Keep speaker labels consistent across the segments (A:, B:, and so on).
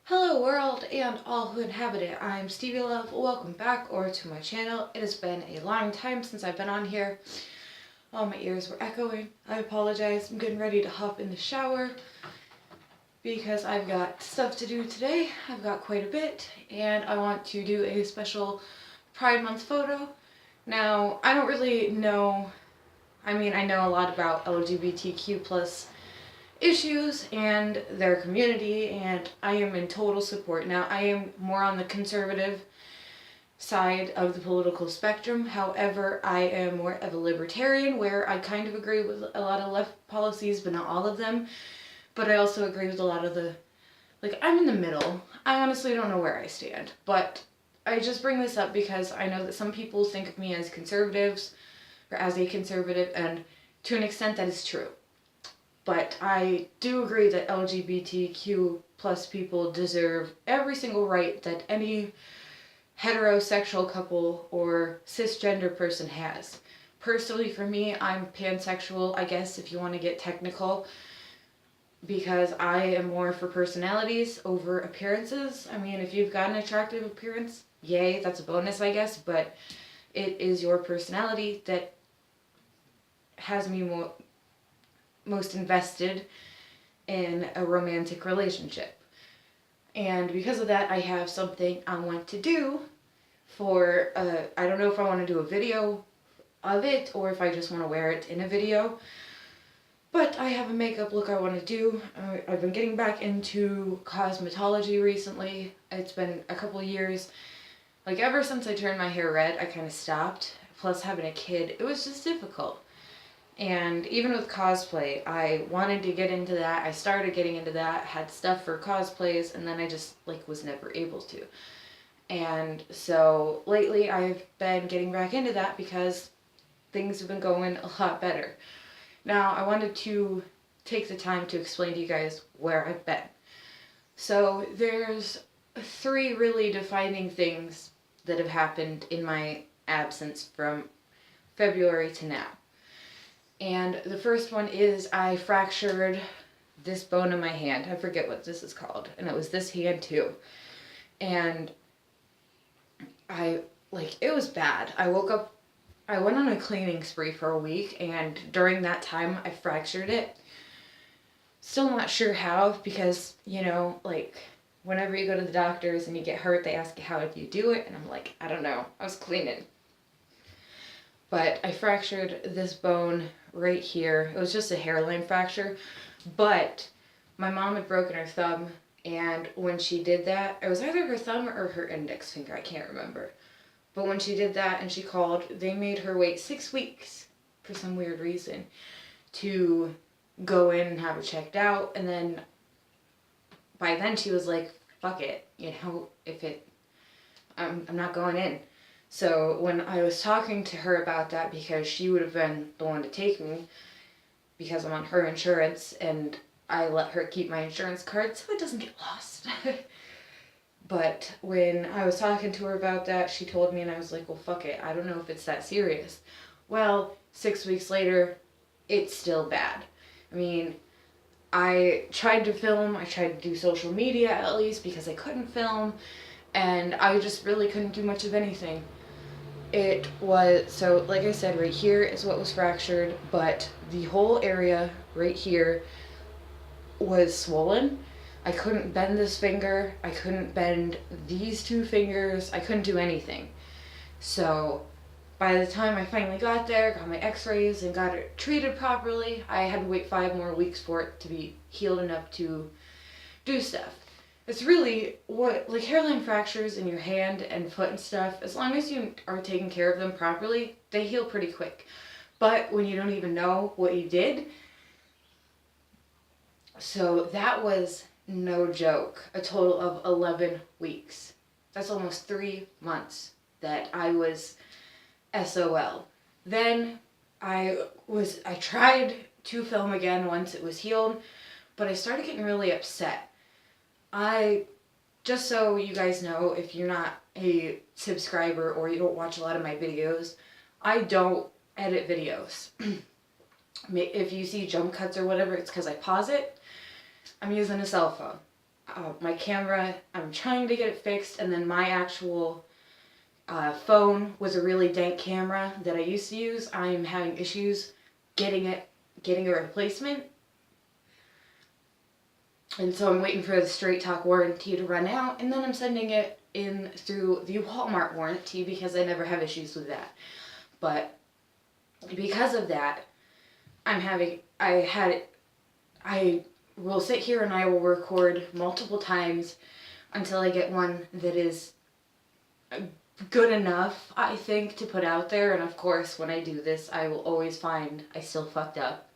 A: Hello world and all who inhabit it. I'm Stevie Love. Welcome back to my channel. It has been a long time since I've been on here. Oh, my ears were echoing. I apologize. I'm getting ready to hop in the shower because I've got stuff to do today. I've got quite a bit and I want to do a special Pride Month photo. Now, I don't really know, I know a lot about LGBTQ plus issues and their community, and I am in total support. Now, I am more on the conservative side of the political spectrum. However, I am more of a libertarian where I kind of agree with a lot of left policies, but not all of them. But I also agree with a lot of the, I'm in the middle. I honestly don't know where I stand, but I just bring this up because I know that some people think of me as conservatives or as a conservative, and to an extent that is true. But I do agree that LGBTQ plus people deserve every single right that any heterosexual couple or cisgender person has. Personally, for me, I'm pansexual, I guess, if you want to get technical, because I am more for personalities over appearances. I mean, if you've got an attractive appearance, yay, that's a bonus, I guess, but it is your personality that has me most invested in a romantic relationship. And because of that, I have something I want to do for, I don't know if I want to do a video of it or if I just want to wear it in a video. But I have a makeup look I want to do. I've been getting back into cosmetology recently. It's been a couple years. Like, ever since I turned my hair red, I kind of stopped. Plus, having a kid, it was just difficult. And even with cosplay, I wanted to get into that. I started getting into that, had stuff for cosplays, and then I just, was never able to. And so, lately, I've been getting back into that because things have been going a lot better. Now, I wanted to take the time to explain to you guys where I've been. So, there's 3 really defining things that have happened in my absence from February to now. And the first one is I fractured this bone in my hand. I forget what this is called. And it was this hand too. And it was bad. I woke up, I went on a cleaning spree for a week, and during that time I fractured it. Still not sure how, because, whenever you go to the doctors and you get hurt, they ask you how did you do it, and I'm like, I don't know, I was cleaning. But I fractured this bone right here. It was just a hairline fracture, but my mom had broken her thumb, and when she did that, it was either her thumb or her index finger, I can't remember. But when she did that and she called, they made her wait 6 weeks for some weird reason to go in and have it checked out, and then by then she was like, fuck it, I'm not going in. So when I was talking to her about that, because she would have been the one to take me, because I'm on her insurance, and I let her keep my insurance card so it doesn't get lost. But when I was talking to her about that, she told me, and I was like, well, fuck it, I don't know if it's that serious. Well, 6 weeks later, it's still bad. I mean, I tried to film, I tried to do social media at least, because I couldn't film, and I just really couldn't do much of anything. It was, so like I said, right here is what was fractured, but the whole area right here was swollen. I couldn't bend this finger, I couldn't bend these 2 fingers, I couldn't do anything. So by the time I finally got there, got my x-rays and got it treated properly, I had to wait 5 more weeks for it to be healed enough to do stuff. It's really hairline fractures in your hand and foot and stuff, as long as you are taking care of them properly, they heal pretty quick. But when you don't even know what you did, so that was no joke, a total of 11 weeks. That's almost 3 months that I was SOL. Then I tried to film again once it was healed, but I started getting really upset. Just so you guys know, if you're not a subscriber or you don't watch a lot of my videos, I don't edit videos. If you see jump cuts or whatever, it's because I pause it. I'm using a cell phone. my camera, I'm trying to get it fixed, and then my actual phone was a really dank camera that I used to use. I'm having issues getting a replacement. And so I'm waiting for the Straight Talk warranty to run out, and then I'm sending it in through the Walmart warranty because I never have issues with that. But because of that, I will sit here and I will record multiple times until I get one that is good enough, I think, to put out there. And of course, when I do this, I will always find I still fucked up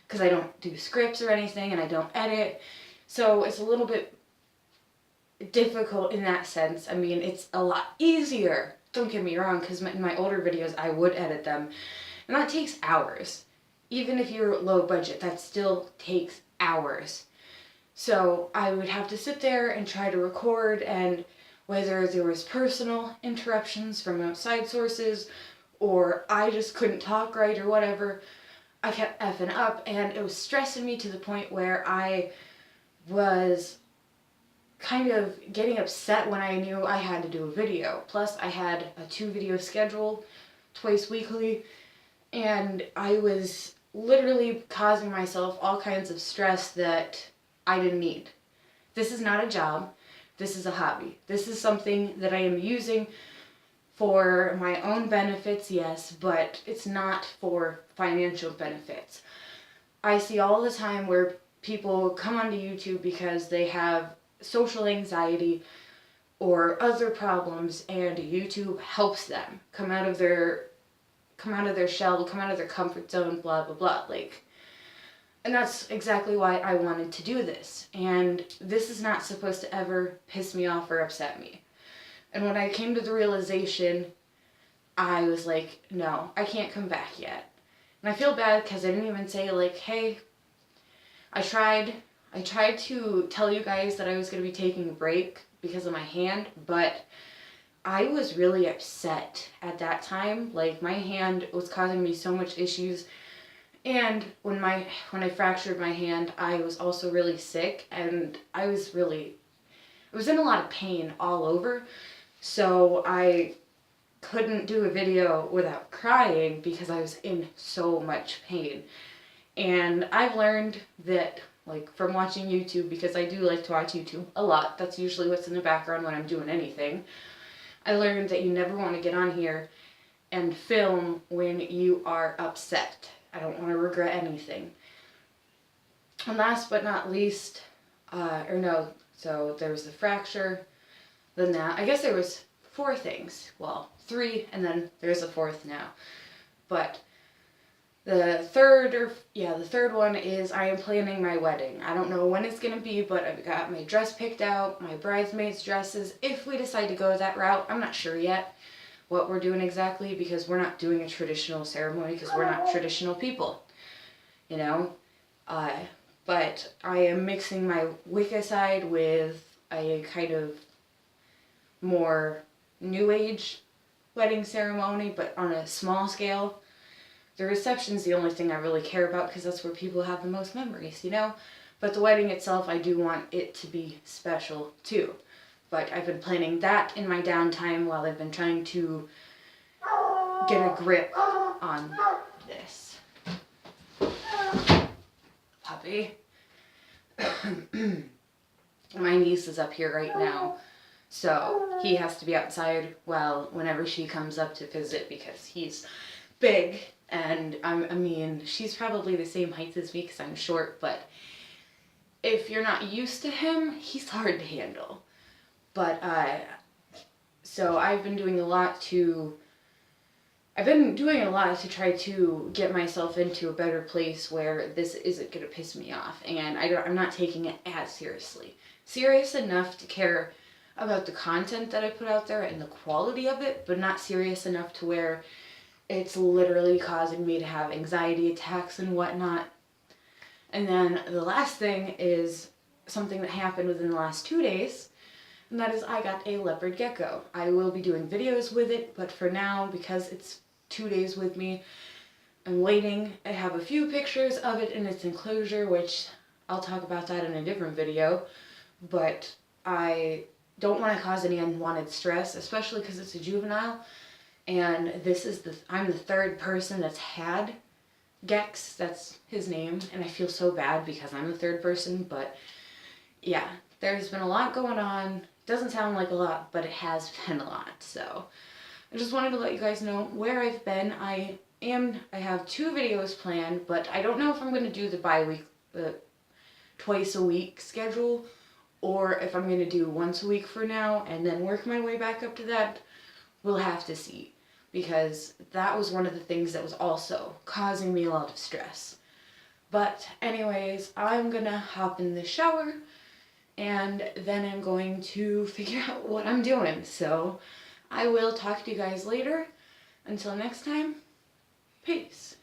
A: because I don't do scripts or anything and I don't edit. So it's a little bit difficult in that sense. I mean, it's a lot easier, don't get me wrong, because in my older videos, I would edit them. And that takes hours. Even if you're low budget, that still takes hours. So I would have to sit there and try to record, and whether there was personal interruptions from outside sources or I just couldn't talk right or whatever, I kept effing up, and it was stressing me to the point where I was kind of getting upset when I knew I had to do a video. Plus I had a 2-video schedule twice weekly, and I was literally causing myself all kinds of stress that I didn't need. This is not a job. This is a hobby. This is something that I am using for my own benefits, yes, but it's not for financial benefits. I see all the time where people come onto YouTube because they have social anxiety or other problems, and YouTube helps them come out of their shell, come out of their comfort zone, blah blah blah. And that's exactly why I wanted to do this. And this is not supposed to ever piss me off or upset me. And when I came to the realization, I was like, no, I can't come back yet. And I feel bad because I didn't even say, like, hey, I tried to tell you guys that I was going to be taking a break because of my hand, but I was really upset at that time. Like, my hand was causing me so much issues. And when I fractured my hand, I was also really sick, and I was in a lot of pain all over. So I couldn't do a video without crying because I was in so much pain. And I've learned that, like, from watching YouTube, because I do like to watch YouTube a lot. That's usually what's in the background when I'm doing anything. I learned that you never want to get on here and film when you are upset. I don't want to regret anything. And last but not least, so there was the fracture, then that. I guess there was 4 things. Well, 3, and then there's a 4th now. But the third one is I am planning my wedding. I don't know when it's going to be, but I've got my dress picked out, my bridesmaids' dresses. If we decide to go that route, I'm not sure yet what we're doing exactly, because we're not doing a traditional ceremony because we're not traditional people, you know. But I am mixing my Wicca side with a kind of more New Age wedding ceremony, but on a small scale. The reception's the only thing I really care about because that's where people have the most memories, you know? But the wedding itself, I do want it to be special too. But I've been planning that in my downtime while I've been trying to get a grip on this. Puppy. My niece is up here right now, so he has to be outside whenever she comes up to visit because he's big. And I mean, she's probably the same height as me because I'm short, but if you're not used to him, he's hard to handle. But, so I've been doing a lot to try to get myself into a better place where this isn't going to piss me off. And I'm not taking it as seriously. Serious enough to care about the content that I put out there and the quality of it, but not serious enough to where it's literally causing me to have anxiety attacks and whatnot. And then the last thing is something that happened within the last 2 days, and that is I got a leopard gecko. I will be doing videos with it, but for now, because it's 2 days with me, I'm waiting. I have a few pictures of it in its enclosure, which I'll talk about that in a different video. but I don't want to cause any unwanted stress, especially because it's a juvenile, and I'm the third person that's had Gex, that's his name, and I feel so bad because I'm the third person, but yeah, there's been a lot going on. Doesn't sound like a lot, but it has been a lot, so I just wanted to let you guys know where I've been. I have 2 videos planned, but I don't know if I'm going to do the twice a week schedule, or if I'm going to do once a week for now and then work my way back up to that. We'll have to see, because that was one of the things that was also causing me a lot of stress. But anyways, I'm gonna hop in the shower and then I'm going to figure out what I'm doing. So I will talk to you guys later. Until next time, peace.